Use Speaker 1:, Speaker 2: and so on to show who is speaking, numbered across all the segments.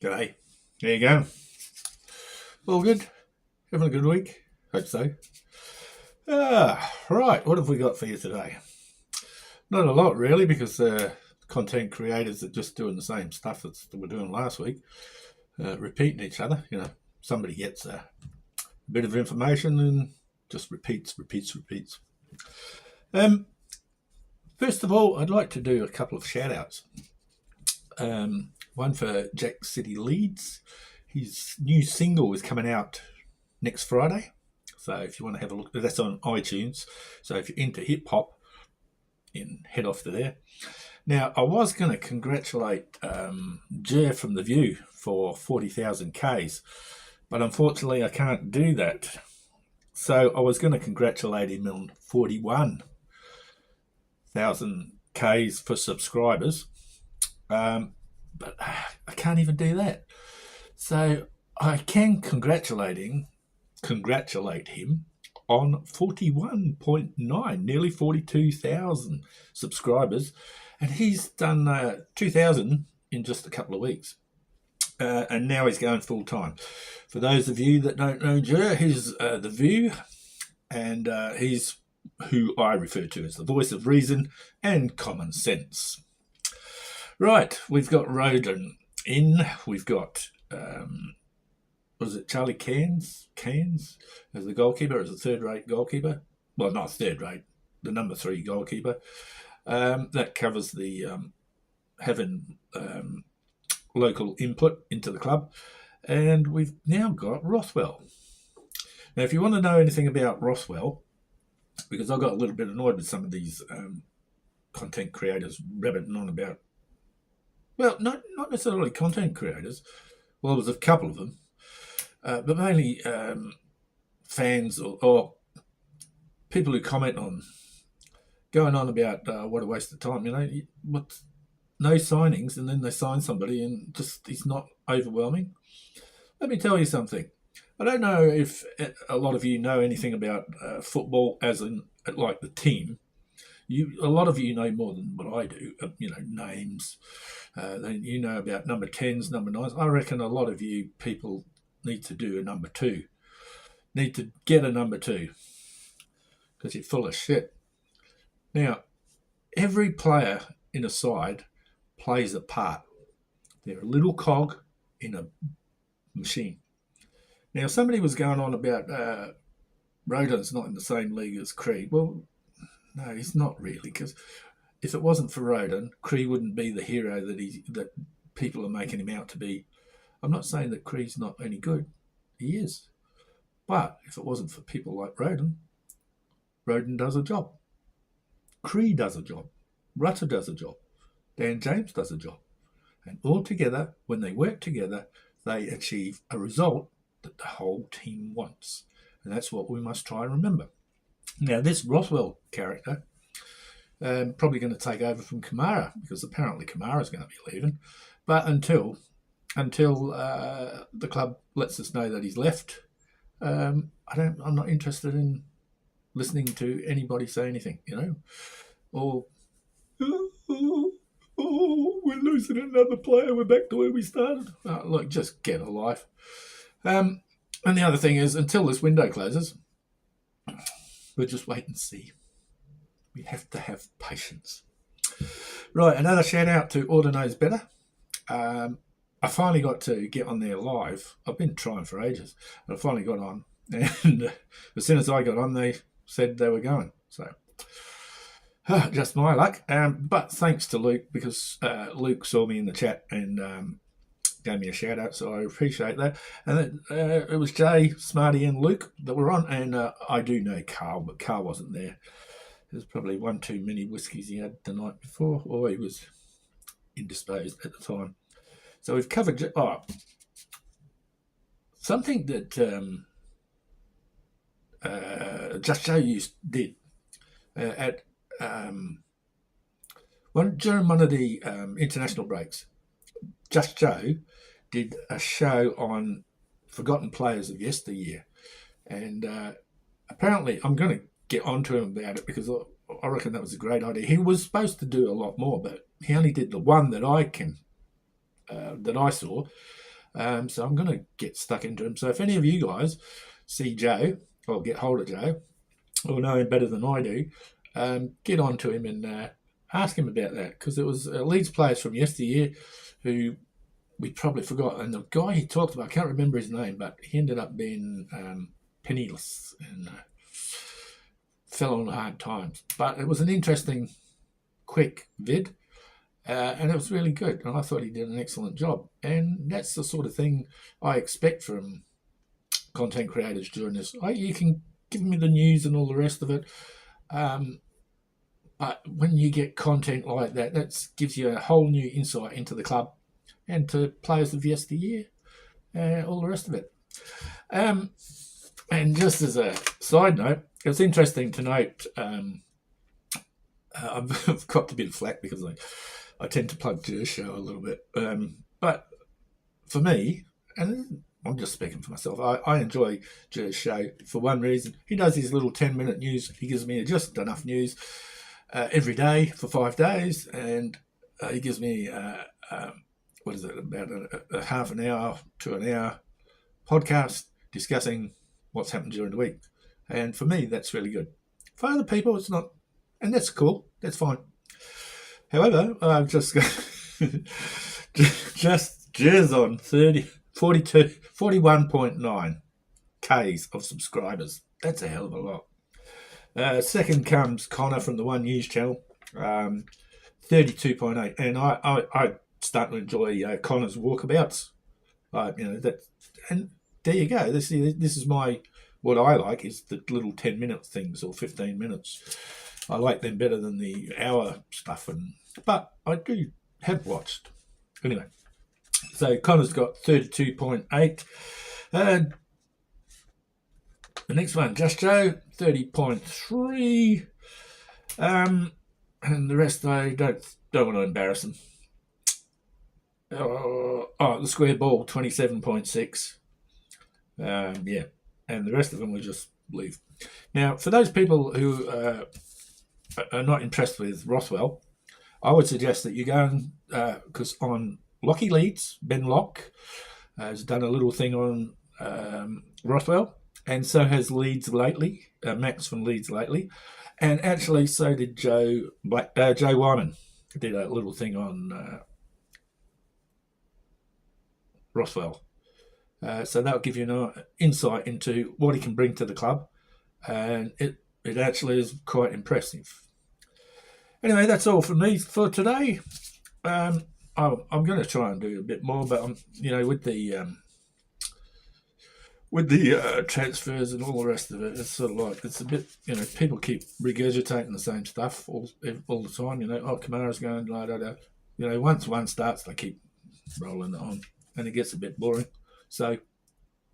Speaker 1: G'day. There you go. All good? Having a good week? Hope so. Right. What have we got for you today? Not a lot, really, because content creators are just doing the same stuff that we're doing last week, repeating each other. Somebody gets a bit of information and just repeats. First of all, I'd like to do a couple of shout-outs. One for Jack City Leeds. His new single is coming out next Friday. So if you want to have a look, that's on iTunes. So if you're into hip-hop, head off to there. Now, I was going to congratulate Jer from The View for 40,000 Ks, but unfortunately I can't do that. So I was going to congratulate him on 41,000 Ks for subscribers. But I can't even do that. So I can congratulate him on 41.9, nearly 42,000 subscribers. And he's done 2,000 in just a couple of weeks. And now he's going full time. For those of you that don't know Jer, he's The View, and he's who I refer to as the voice of reason and common sense. Right, we've got Roden in. We've got, was it Charlie Cairns as the goalkeeper, as a third-rate goalkeeper? Well, not third-rate, the number 3 goalkeeper. That covers the having local input into the club. And we've now got Rothwell. Now, if you want to know anything about Rothwell, because I got a little bit annoyed with some of these content creators rabbiting on about, well, not necessarily content creators. Well, there was a couple of them, but mainly fans or people who comment on, going on about what a waste of time. What, no signings, and then they sign somebody and just he's not overwhelming. Let me tell you something. I don't know if a lot of you know anything about football, as in like the team. A lot of you know more than what I do. Names. Then you know about number 10s, number 9s. I reckon a lot of you people need to do a number 2. Need to get a number 2 because you're full of shit. Now, every player in a side plays a part. They're a little cog in a machine. Now, somebody was going on about Rodon's not in the same league as Cree. Well, no, he's not really, because if it wasn't for Rodon, Cree wouldn't be the hero that people are making him out to be. I'm not saying that Cree's not any good. He is. But if it wasn't for people like Rodon does a job. Cree does a job. Rutter does a job. Dan James does a job. And all together, when they work together, they achieve a result that the whole team wants. And that's what we must try and remember. Now, this Rothwell character probably going to take over from Kamara, because apparently Kamara's going to be leaving. But until the club lets us know that he's left, I'm not interested in listening to anybody say anything, or we're losing another player, we're back to where we started. Just get a life. And the other thing is, until this window closes, we'll just wait and see. We have to have patience. Right, another shout out to Order Knows Better. I finally got to get on there live. I've been trying for ages. I finally got on. And as soon as I got on, they said they were going. So, just my luck. But thanks to Luke, because Luke saw me in the chat and gave me a shout out, so I appreciate that. And then it was Jay, Smarty, and Luke that were on, and I do know Carl, but Carl wasn't there. There's probably one too many whiskies he had the night before, or he was indisposed at the time. So we've covered something that Just Joe did at during one of the international breaks. Just Joe did a show on forgotten players of yesteryear, and apparently I'm going to get on to him about it, because I reckon that was a great idea. He was supposed to do a lot more, but he only did the one that I saw. So I'm going to get stuck into him. So if any of you guys see Joe or get hold of Joe or know him better than I do, get on to him and ask him about that, because it was Leeds players from yesteryear who we probably forgot. And the guy he talked about, I can't remember his name, but he ended up being penniless and fell on hard times. But it was an interesting, quick vid. And it was really good, and I thought he did an excellent job. And that's the sort of thing I expect from content creators during this. You can give me the news and all the rest of it, but when you get content like that, that gives you a whole new insight into the club and to players of yesteryear, all the rest of it. And just as a side note, it's interesting to note, I've copped a bit of flack because I tend to plug Jer's show a little bit. But for me, and I'm just speaking for myself, I enjoy Jer's show for one reason. He does his little 10-minute news. He gives me just enough news every day for 5 days. And he gives me, about a half an hour to an hour podcast discussing what's happened during the week. And for me, that's really good. For other people, it's not. And that's cool. That's fine. However, I've just jizz on 41.9 Ks of subscribers. That's a hell of a lot. Second comes Connor from the One News channel, 32.8. And I start to enjoy Connor's walkabouts. And there you go. This is what I like is the little 10-minute things or 15 minutes. I like them better than the hour stuff, but I do have watched. Anyway, so Connor's got 32.8. The next one, Just Joe, 30.3. And the rest I don't want to embarrass them. The Square Ball, 27.6. Yeah, and the rest of them we'll just leave. Now, for those people who are not impressed with Rothwell, I would suggest that you go and, because on Lockie Leeds, Ben Locke has done a little thing on Rothwell, and so has LeedsLately, Max from LeedsLately, and actually so did Joe Wyman, did a little thing on Rothwell. So that'll give you an insight into what he can bring to the club, and it actually is quite impressive. Anyway, that's all from me for today. I'm going to try and do a bit more, but with the transfers and all the rest of it, it's sort of like it's a bit. People keep regurgitating the same stuff all the time. Kamara's going da da da. Once one starts, they keep rolling it on, and it gets a bit boring. So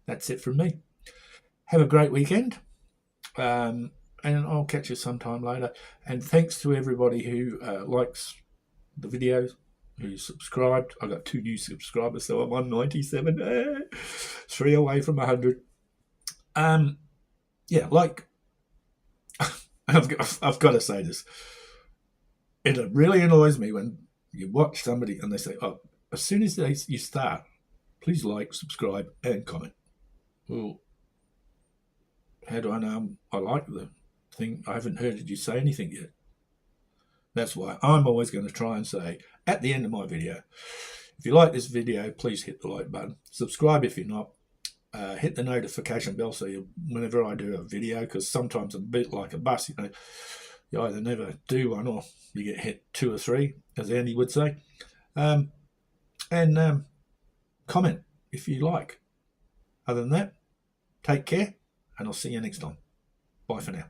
Speaker 1: that's it from me. Have a great weekend. And I'll catch you sometime later. And thanks to everybody who likes the videos, who subscribed. I got 2 new subscribers, so I'm on 97. 3 away from 100. Yeah, I've got to say this. It really annoys me when you watch somebody and they say, as soon as you start, please like, subscribe, and comment. Well, how do I know I like the thing? I haven't heard you say anything yet. That's why I'm always going to try and say at the end of my video, if you like this video, please hit the like button. Subscribe if you're not. Hit the notification bell so whenever I do a video, because sometimes I'm a bit like a bus, you either never do one or you get hit 2 or 3, as Andy would say. And comment if you like. Other than that, take care, and I'll see you next time. Bye for now.